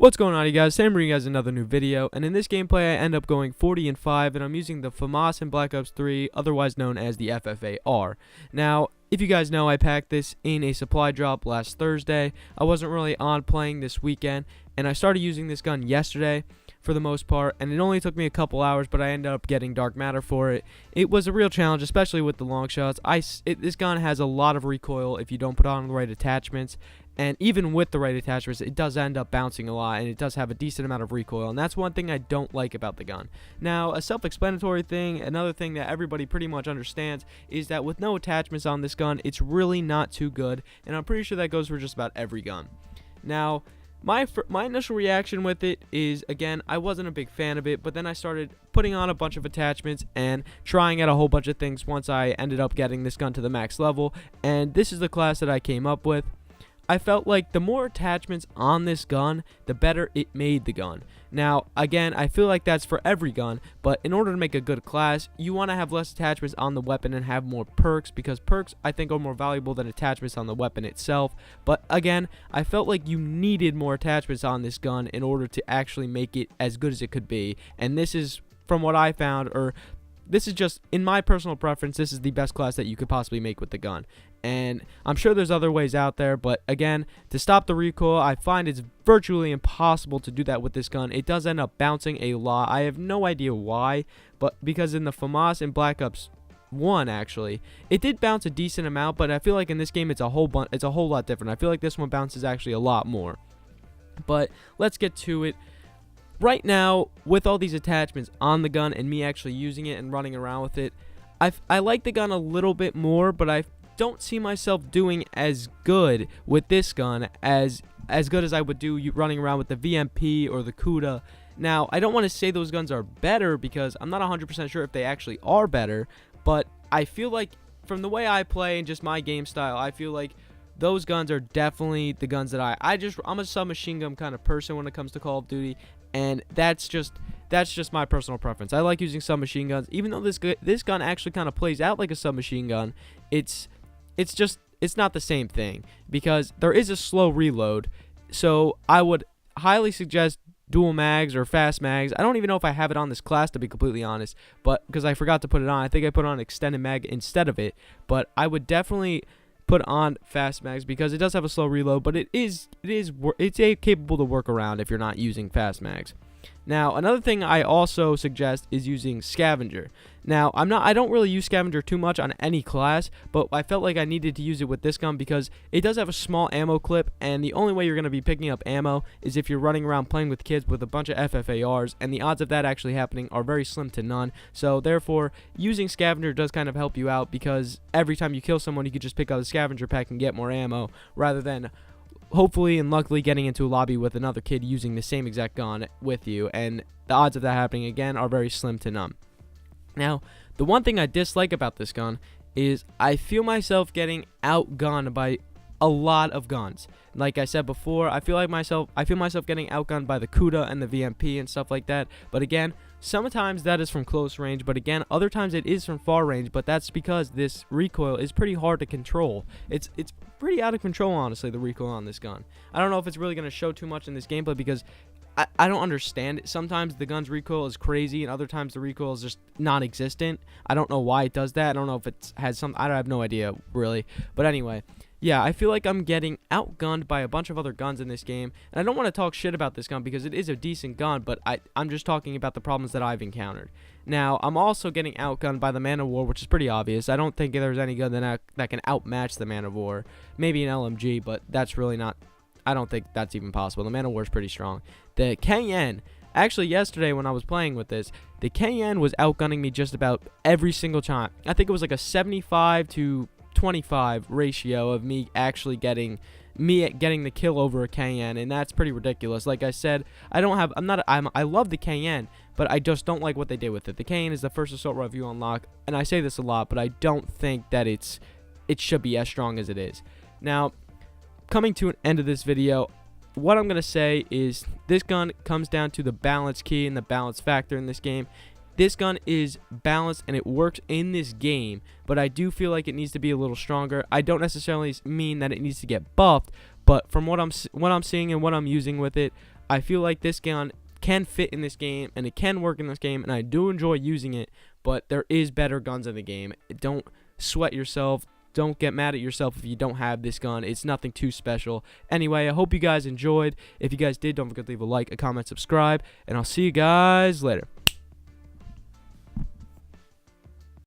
What's going on, you guys? Sam bringing you guys another new video, and in this gameplay I end up going 40-5, and I'm using the FAMAS in Black Ops 3, otherwise known as the FFAR. Now, if you guys know, I packed this in a supply drop last Thursday. I wasn't really on playing this weekend, and I started using this gun yesterday for the most part, and it only took me a couple hours, but I ended up getting dark matter for it. It was a real challenge, especially with the long shots. This gun has a lot of recoil if you don't put on the right attachments. And even with the right attachments, it does end up bouncing a lot, and it does have a decent amount of recoil, and that's one thing I don't like about the gun. Now, a self-explanatory thing, another thing that everybody pretty much understands, is that with no attachments on this gun, it's really not too good, and I'm pretty sure that goes for just about every gun. Now, my initial reaction with it is, again, I wasn't a big fan of it, but then I started putting on a bunch of attachments and trying out a whole bunch of things once I ended up getting this gun to the max level, and this is the class that I came up with. I felt like the more attachments on this gun, the better it made the gun. Now, again, I feel like that's for every gun, but in order to make a good class, you want to have less attachments on the weapon and have more perks, because perks, I think, are more valuable than attachments on the weapon itself. But again, I felt like you needed more attachments on this gun in order to actually make it as good as it could be, and this is, from what I found, or this is just, in my personal preference, this is the best class that you could possibly make with the gun. And I'm sure there's other ways out there, but again, to stop the recoil, I find it's virtually impossible to do that with this gun. It does end up bouncing a lot. I have no idea why, but because in the FAMAS and Black Ops 1, actually, it did bounce a decent amount, but I feel like in this game it's a whole lot different. I feel like this one bounces actually a lot more. But let's get to it. Right now, with all these attachments on the gun and me actually using it and running around with it, I like the gun a little bit more, but I don't see myself doing as good with this gun as good as I would do running around with the VMP or the Kuda. Now, I don't want to say those guns are better because I'm not 100% sure if they actually are better, but I feel like from the way I play and just my game style, I feel like those guns are definitely the guns that I'm a submachine gun kind of person when it comes to Call of Duty, and that's just my personal preference. I like using submachine guns, even though this gun actually kind of plays out like a submachine gun. It's not the same thing because there is a slow reload. So I would highly suggest dual mags or fast mags. I don't even know if I have it on this class, to be completely honest, but because I forgot to put it on. I think I put on extended mag instead of it, but I would definitely put on fast mags because it does have a slow reload, but it's capable to work around if you're not using fast mags. Now, another thing I also suggest is using scavenger. Now, I don't really use scavenger too much on any class, but I felt like I needed to use it with this gun because it does have a small ammo clip, and the only way you're going to be picking up ammo is if you're running around playing with kids with a bunch of FFARs, and the odds of that actually happening are very slim to none. So therefore, using scavenger does kind of help you out because every time you kill someone, you can just pick up the scavenger pack and get more ammo rather than hopefully and luckily getting into a lobby with another kid using the same exact gun with you, and the odds of that happening again are very slim to none. Now, the one thing I dislike about this gun is I feel myself getting outgunned by a lot of guns. Like I said before, I feel myself getting outgunned by the Kuda and the VMP and stuff like that. But again, sometimes that is from close range, but again, other times it is from far range, but that's because this recoil is pretty hard to control. It's pretty out of control, honestly, the recoil on this gun. I don't know if it's really going to show too much in this gameplay because I don't understand it. Sometimes the gun's recoil is crazy, and other times the recoil is just non-existent. I don't know why it does that. I don't know if it has some. I have no idea, really. But anyway, yeah, I feel like I'm getting outgunned by a bunch of other guns in this game, and I don't want to talk shit about this gun because it is a decent gun, but I'm just talking about the problems that I've encountered. Now, I'm also getting outgunned by the Man of War, which is pretty obvious. I don't think there's any gun that can outmatch the Man of War. Maybe an LMG, but that's really not. I don't think that's even possible. The Man of War is pretty strong. The Cayenne, actually yesterday when I was playing with this, the Cayenne was outgunning me just about every single time. I think it was like a 75 to 25 ratio of me actually getting the kill over a Cayenne, and that's pretty ridiculous. Like I said, I love the Cayenne, but I just don't like what they did with it. The Cayenne is the first assault rifle you unlock, and I say this a lot, but I don't think that it should be as strong as it is. Now, coming to an end of this video, what I'm going to say is this gun comes down to the balance key and the balance factor in this game. This gun is balanced and it works in this game, but I do feel like it needs to be a little stronger. I don't necessarily mean that it needs to get buffed, but from what I'm seeing and what I'm using with it, I feel like this gun can fit in this game, and it can work in this game, and I do enjoy using it, but there is better guns in the game. Don't sweat yourself. Don't get mad at yourself if you don't have this gun. It's nothing too special. Anyway, I hope you guys enjoyed. If you guys did, don't forget to leave a like, a comment, subscribe, and I'll see you guys later.